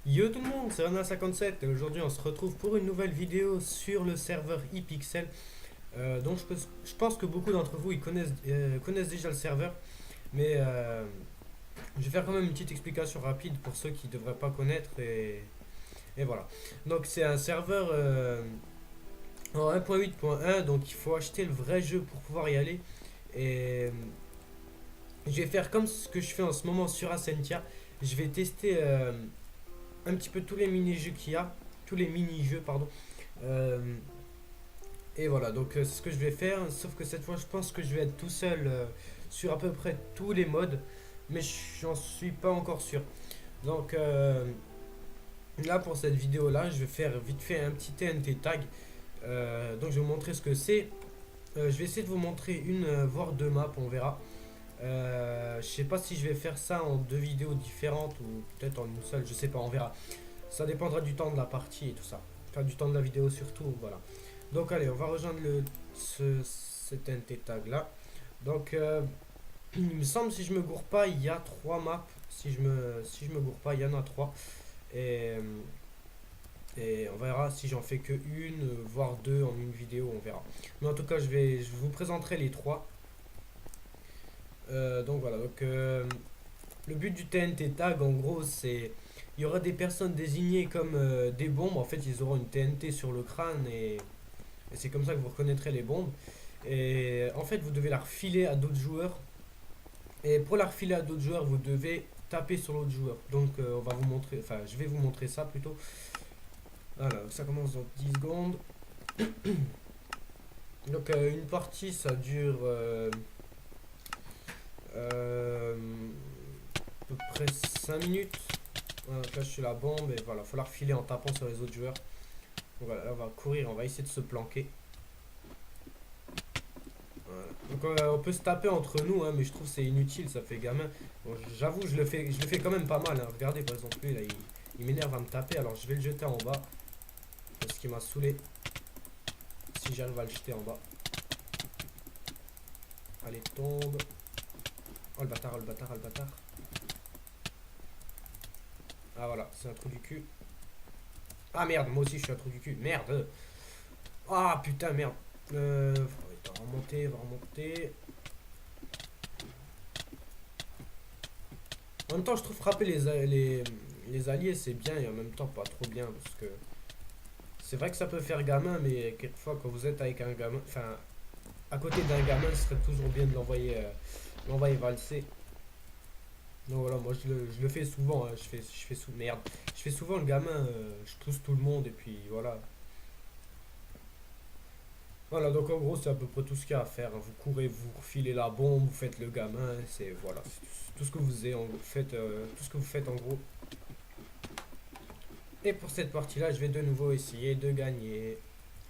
Yo tout le monde, c'est Rana57 et aujourd'hui on se retrouve pour une nouvelle vidéo sur le serveur iPixel. Donc je pense que beaucoup d'entre vous connaissent déjà le serveur, mais je vais faire quand même une petite explication rapide pour ceux qui ne devraient pas connaître et voilà. Donc c'est un serveur en 1.8.1, donc il faut acheter le vrai jeu pour pouvoir y aller. Et je vais faire comme ce que je fais en ce moment sur Ascentia. Je vais tester un petit peu tous les mini-jeux qu'il y a, tous les mini-jeux, pardon. Euh, et voilà, donc c'est ce que je vais faire, sauf que cette fois je pense que je vais être tout seul sur à peu près tous les modes, mais j'en suis pas encore sûr. Donc là pour cette vidéo là, je vais faire vite fait un petit TNT tag. Donc je vais vous montrer ce que c'est. Je vais essayer de vous montrer une voire deux maps, on verra. Je sais pas si je vais faire ça en deux vidéos différentes ou peut-être en une seule, je sais pas, on verra. Ça dépendra du temps de la partie et tout ça. Enfin, du temps de la vidéo surtout, voilà. Donc allez, on va rejoindre cet NT tag là. Donc il me semble, si je me gourre pas, il y a trois maps. Si je me gourre pas, il y en a trois. Et, et on verra si j'en fais que une, voire deux en une vidéo, on verra. Mais en tout cas, je vous présenterai les trois. Donc voilà, le but du TNT tag, en gros, c'est il y aura des personnes désignées comme des bombes. En fait, ils auront une TNT sur le crâne et c'est comme ça que vous reconnaîtrez les bombes. Et en fait, vous devez la refiler à d'autres joueurs. Et pour la refiler à d'autres joueurs, vous devez taper sur l'autre joueur. Donc, on va vous montrer, enfin, je vais vous montrer ça plutôt. Voilà, ça commence dans 10 secondes. Donc, une partie, ça dure euh, à peu près 5 minutes. Voilà, donc là, je suis la bombe et voilà, faut la refiler en tapant sur les autres joueurs. Donc voilà, là, on va courir, on va essayer de se planquer. Voilà. Donc on peut se taper entre nous, hein, mais je trouve que c'est inutile, ça fait gamin. Bon, j'avoue, je le fais quand même pas mal, hein. Regardez par exemple lui là, il m'énerve à me taper, alors je vais le jeter en bas. Parce qu'il m'a saoulé. Si j'arrive à le jeter en bas. Allez, tombe. Oh le bâtard, oh le bâtard, oh le bâtard. Ah voilà, c'est un trou du cul. Ah merde, moi aussi je suis un trou du cul. Merde. Ah putain, merde. Il va remonter, il va remonter. En même temps, je trouve frapper les alliés c'est bien et en même temps pas trop bien parce que c'est vrai que ça peut faire gamin, mais quelquefois quand vous êtes avec un gamin, enfin à côté d'un gamin, ce serait toujours bien de l'envoyer valser. Donc voilà, moi je le fais souvent, hein. Merde. Je fais souvent le gamin, je pousse tout le monde et puis voilà. Voilà, donc en gros c'est à peu près tout ce qu'il y a à faire, hein. Vous courez, vous refilez la bombe, vous faites le gamin, c'est voilà, c'est tout ce que vous faites, tout ce que vous faites en gros. Et pour cette partie-là, je vais de nouveau essayer de gagner.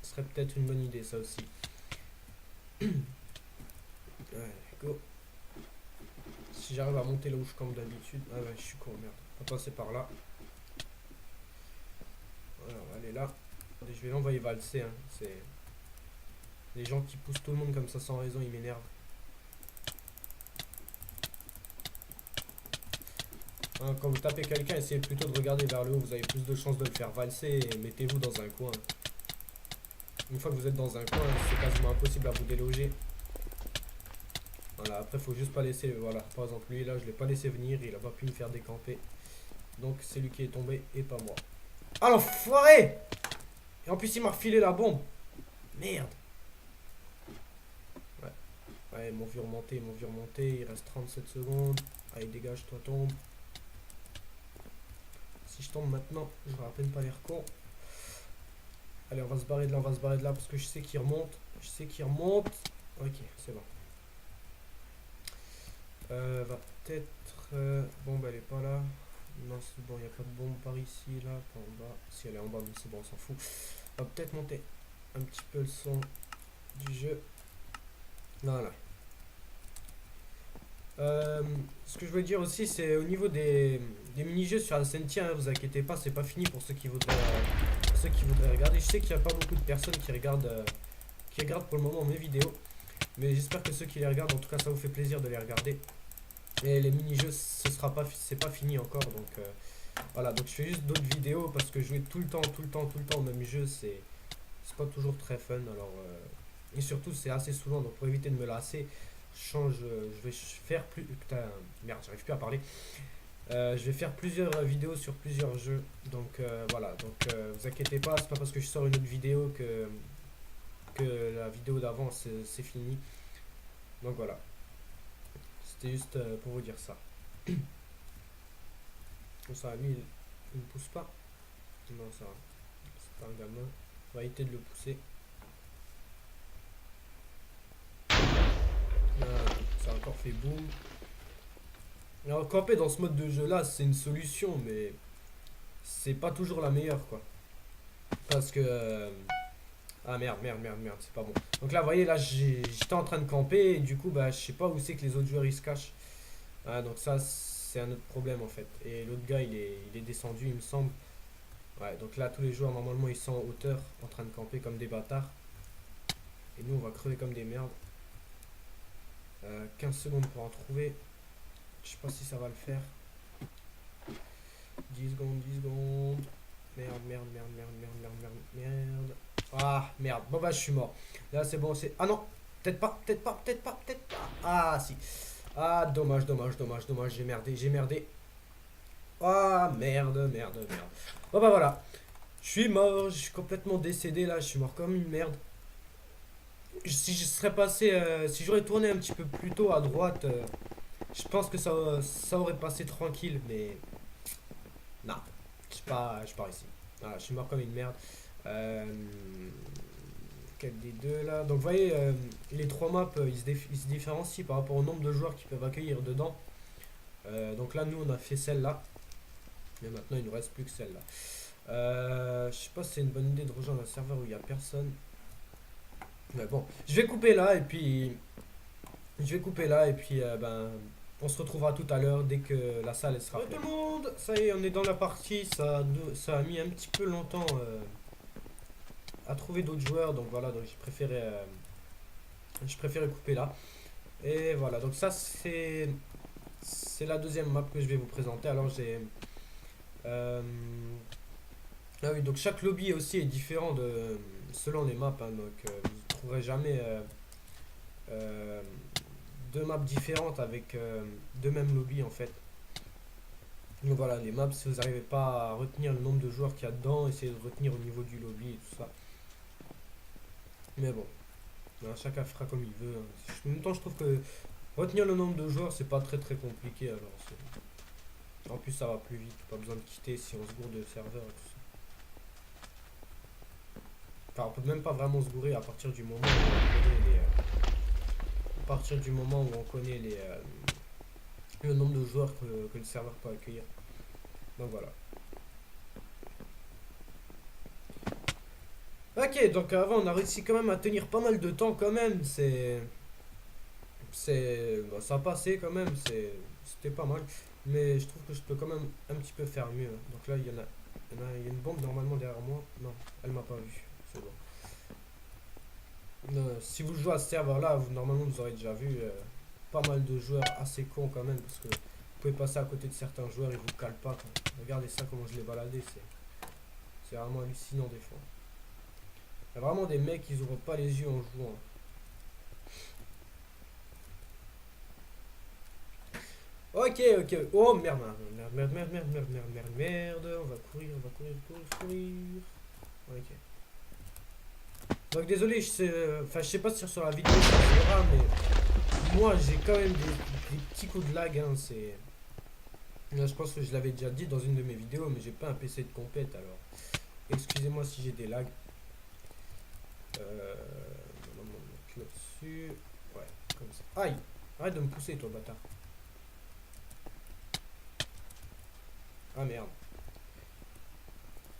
Ce serait peut-être une bonne idée, ça aussi. Ouais, go. Si j'arrive à monter là où je campe d'habitude. Ah ouais, je suis con, merde. On va passer par là. Voilà, on va aller là. Attendez, je vais l'envoyer valser, hein. C'est les gens qui poussent tout le monde comme ça sans raison, ils m'énervent. Hein, quand vous tapez quelqu'un, essayez plutôt de regarder vers le haut. Vous avez plus de chances de le faire valser et mettez-vous dans un coin. Une fois que vous êtes dans un coin, c'est quasiment impossible à vous déloger. Voilà, après faut juste pas laisser, voilà, par exemple lui là je l'ai pas laissé venir, il a pas pu me faire décamper. Donc c'est lui qui est tombé et pas moi. Ah l'enfoiré! Et en plus il m'a refilé la bombe. Merde. Ouais, ouais, ils m'ont vu remonter, ils m'ont vu remonter, il reste 37 secondes. Allez dégage, toi tombe. Si je tombe maintenant, j'aurai à peine pas l'air con. Allez on va se barrer de là, on va se barrer de là parce que je sais qu'il remonte. Je sais qu'il remonte. Ok, c'est bon. Va peut-être... bombe elle est pas là. Non c'est bon, il n'y a pas de bombe par ici, là, pas en bas. Si elle est en bas, mais c'est bon, on s'en fout. On va peut-être monter un petit peu le son du jeu. Voilà. Ce que je veux dire aussi, c'est au niveau des mini-jeux sur Ascentia, hein, vous inquiétez pas, c'est pas fini pour ceux qui voudraient regarder. Je sais qu'il n'y a pas beaucoup de personnes qui regardent pour le moment mes vidéos. Mais j'espère que ceux qui les regardent, en tout cas, ça vous fait plaisir de les regarder. Et les mini-jeux, c'est pas fini encore, donc Voilà, donc je fais juste d'autres vidéos parce que jouer tout le temps, au même jeu, c'est pas toujours très fun. Alors, et surtout, c'est assez saoulant. Donc, pour éviter de me lasser, je vais faire plus. Putain, merde, j'arrive plus à parler. Je vais faire plusieurs vidéos sur plusieurs jeux. Donc, voilà. Donc, vous inquiétez pas, c'est pas parce que je sors une autre vidéo que la vidéo d'avant c'est fini. Donc, voilà. C'était juste pour vous dire ça. Bon, ça, lui, il ne pousse pas. Non, ça va. C'est pas un gamin. On va éviter de le pousser. Ça a encore fait boum. Alors, camper dans ce mode de jeu là, c'est une solution, mais c'est pas toujours la meilleure quoi. Parce que. Ah merde, c'est pas bon. Donc là, vous voyez, là, j'étais en train de camper et du coup, bah, je sais pas où c'est que les autres joueurs ils se cachent. Ah, donc ça, c'est un autre problème en fait. Et l'autre gars, il est descendu, il me semble. Ouais, donc là, tous les joueurs, normalement, ils sont en hauteur, en train de camper comme des bâtards. Et nous, on va crever comme des merdes. 15 secondes pour en trouver. Je sais pas si ça va le faire. 10 secondes, 10 secondes. Merde, merde, merde, merde, merde, merde, merde, merde. Ah, merde. Bon, bah, je suis mort. Là, c'est bon, c'est. Ah non! Peut-être pas, peut-être pas, peut-être pas, peut-être pas. Ah, si. Ah, dommage, dommage, dommage, dommage. J'ai merdé, j'ai merdé. Ah, merde, merde, merde. Bon, bah, voilà. Je suis mort, je suis complètement décédé là. Je suis mort comme une merde. Si je serais passé. Si j'aurais tourné un petit peu plus tôt à droite, je pense que ça aurait passé tranquille, mais. Non, je pars ici. Ah, je suis mort comme une merde. Euh, Quel des deux là? Donc vous voyez, les trois maps, ils se différencient par rapport au nombre de joueurs qu'ils peuvent accueillir dedans. Donc là, nous, on a fait celle-là. Et maintenant, il nous reste plus que celle-là. Je sais pas si c'est une bonne idée de rejoindre un serveur où il n'y a personne. Mais bon, je vais couper là et puis... Je vais couper là et puis, ben... On se retrouvera tout à l'heure dès que la salle elle sera pleine. Tout le monde, ça y est, on est dans la partie. Ça a mis un petit peu longtemps à trouver d'autres joueurs. Donc voilà, donc je préférais couper là. Et voilà, donc ça c'est la deuxième map que je vais vous présenter. Alors j'ai euh, ah oui, donc chaque lobby aussi est différent selon les maps, hein. Donc vous ne trouverez jamais euh, deux maps différentes avec deux mêmes lobbies en fait. Donc voilà, les maps, si vous n'arrivez pas à retenir le nombre de joueurs qu'il y a dedans, essayez de retenir au niveau du lobby et tout ça. Mais bon, hein, chacun fera comme il veut, hein. En même temps, je trouve que retenir le nombre de joueurs, c'est pas très très compliqué. Alors, en plus, ça va plus vite, pas besoin de quitter si on se gourde de serveur et tout ça. Enfin, on peut même pas vraiment se gourer à partir du moment où on connaît à partir du moment où on connaît le nombre de joueurs que le serveur peut accueillir. Donc voilà. Ok, donc avant on a réussi quand même à tenir pas mal de temps quand même. Bah, ça a passé quand même. C'était pas mal. Mais je trouve que je peux quand même un petit peu faire mieux. Donc là il y a une bombe normalement derrière moi. Non, elle m'a pas vu. C'est bon. Si vous jouez à ce serveur là, normalement vous aurez déjà vu pas mal de joueurs assez cons quand même. Parce que vous pouvez passer à côté de certains joueurs, ils vous calent pas, quoi. Regardez ça comment je l'ai baladé. C'est vraiment hallucinant des fois. Il y a vraiment des mecs qui ouvrent pas les yeux en jouant. Ok, ok. Oh merde, merde, merde, merde, merde, merde, merde, merde, merde. On va courir, courir, courir. Ok. Donc désolé, enfin, je sais pas si sur la vidéo ça se verra, mais moi j'ai quand même des petits coups de lag. Hein, là, je pense que je l'avais déjà dit dans une de mes vidéos, mais j'ai pas un PC de compète alors. Excusez-moi si j'ai des lags. On va mettre là-dessus. Ouais, comme ça. Aïe! Arrête de me pousser, toi, bâtard. Ah merde.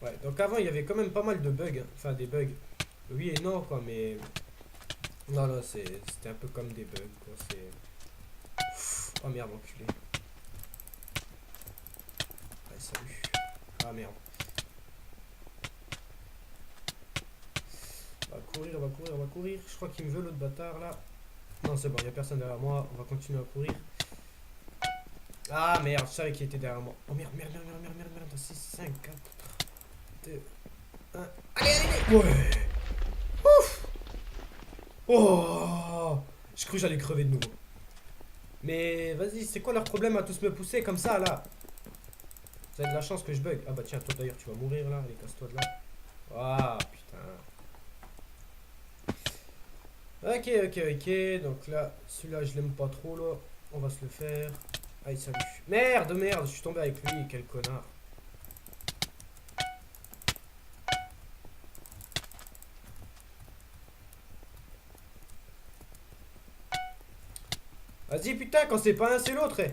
Ouais, donc avant, il y avait quand même pas mal de bugs, hein. Enfin, des bugs. Oui et non, quoi, mais. Non, non, c'était un peu comme des bugs, quoi. Oh merde, enculé. Ouais, salut. Ah merde. On va courir, on va courir, on va courir. Je crois qu'il me veut l'autre bâtard là. Non, c'est bon, il n'y a personne derrière moi. On va continuer à courir. Ah merde, je savais qu'il était derrière moi. Oh merde, merde, merde, merde, merde, merde, merde. 6, 5, 4, 2, 1. Allez, allez, allez. Ouais. Ouf. Oh. Je crois que j'allais crever de nouveau. Mais vas-y, c'est quoi leur problème à tous me pousser comme ça là? Vous avez de la chance que je bug. Ah bah tiens, toi d'ailleurs, tu vas mourir là. Allez, casse-toi de là. Ah putain. Ok, ok, ok. Donc là, celui-là, je l'aime pas trop là. On va se le faire. Allez, salut. Merde, merde, je suis tombé avec lui. Quel connard. Vas-y, putain, quand c'est pas un, c'est l'autre. Eh.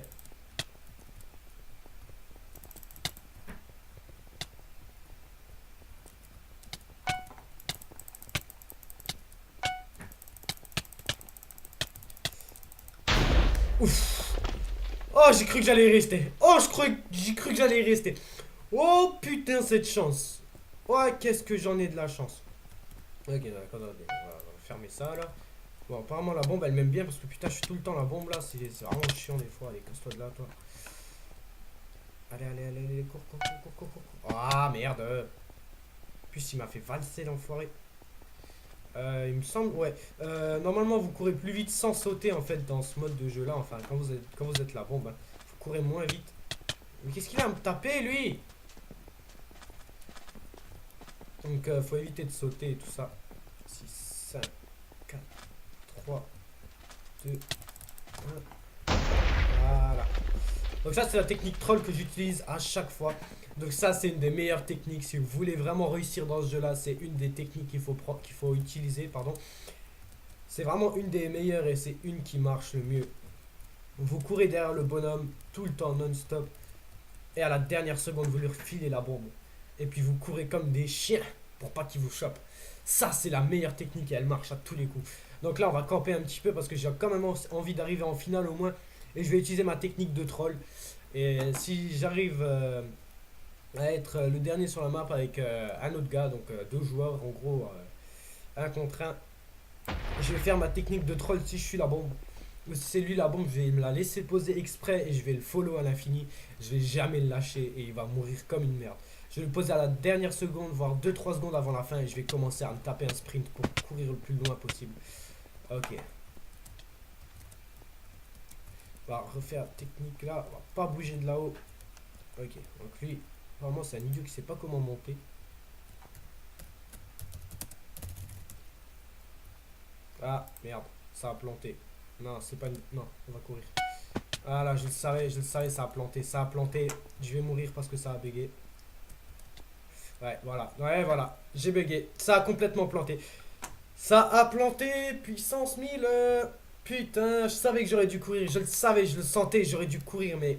Ouf. Oh, j'ai cru que j'allais y rester. Oh, j'ai cru que j'allais y rester. Oh, putain, cette chance. Oh, qu'est-ce que j'en ai de la chance. Ok, d'accord, on va fermer ça, là. Bon, apparemment, la bombe, elle m'aime bien, parce que, putain, je suis tout le temps la bombe, là. C'est vraiment chiant, des fois. Allez, casse-toi de là, toi. Allez, allez, allez, allez, cours, cours, cours, cours, cours, cours. Ah, merde. En plus, il m'a fait valser, l'enfoiré. Il me semble, ouais. Normalement, vous courez plus vite sans sauter en fait dans ce mode de jeu là. Enfin, quand vous êtes là, bon, bah, vous courez moins vite. Mais qu'est-ce qu'il a à me taper lui? Donc, faut éviter de sauter et tout ça. 6, 5, 4, 3, 2, 1. Voilà. Donc, ça, c'est la technique troll que j'utilise à chaque fois. Donc, ça, c'est une des meilleures techniques. Si vous voulez vraiment réussir dans ce jeu là, c'est une des techniques qu'il faut utiliser. Pardon. C'est vraiment une des meilleures et c'est une qui marche le mieux. Vous courez derrière le bonhomme tout le temps non-stop et à la dernière seconde vous lui refilez la bombe. Et puis vous courez comme des chiens pour pas qu'il vous chope. Ça c'est la meilleure technique et elle marche à tous les coups. Donc là on va camper un petit peu parce que j'ai quand même envie d'arriver en finale au moins. Et je vais utiliser ma technique de troll. Et si j'arrive à être le dernier sur la map avec un autre gars, donc deux joueurs en gros, un contre un, je vais faire ma technique de troll si je suis la bombe. Ou si c'est lui la bombe, je vais me la laisser poser exprès et je vais le follow à l'infini. Je vais jamais le lâcher et il va mourir comme une merde. Je vais le poser à la dernière seconde, voire 2-3 secondes avant la fin et je vais commencer à me taper un sprint pour courir le plus loin possible. Ok. On va refaire la technique là. On va pas bouger de là-haut. Ok. Donc lui, vraiment c'est un idiot qui sait pas comment monter. Ah merde, ça a planté. Non, c'est pas... Non, on va courir. Ah là, je le savais, ça a planté. Ça a planté. Je vais mourir parce que ça a bugué. Ouais, voilà. Ouais, voilà. J'ai bugué. Ça a complètement planté. Ça a planté, puissance 1000. Putain, je savais que j'aurais dû courir. Je le savais, je le sentais, j'aurais dû courir, mais...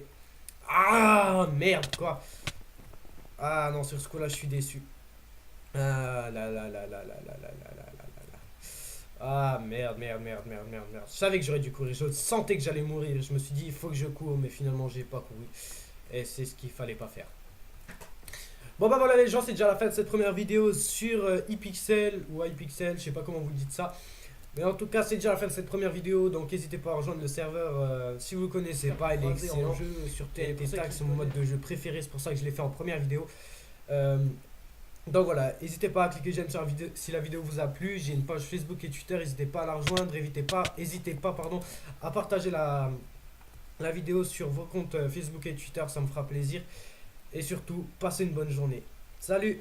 Ah, merde, quoi. Ah non, sur ce coup-là, je suis déçu. Ah là là là là là là là là là là là là. Ah merde, merde, merde, merde, merde, merde. Je savais que j'aurais dû courir. Je sentais que j'allais mourir. Je me suis dit, il faut que je cours, mais finalement, j'ai pas couru. Et c'est ce qu'il fallait pas faire. Bon bah voilà les gens, c'est déjà la fin de cette première vidéo sur iPixel ou iPixel, je sais pas comment vous dites ça. Mais en tout cas, c'est déjà la fin de cette première vidéo, donc n'hésitez pas à rejoindre le serveur si vous ne connaissez pas, il est excellent. Jeu sur TNT Tag, c'est mon mode de jeu préféré, c'est pour ça que je l'ai fait en première vidéo. Donc voilà, n'hésitez pas à cliquer j'aime sur la vidéo si la vidéo vous a plu. J'ai une page Facebook et Twitter, n'hésitez pas à la rejoindre, n'hésitez pas pardon, à partager la vidéo sur vos comptes Facebook et Twitter, ça me fera plaisir. Et surtout, passez une bonne journée. Salut!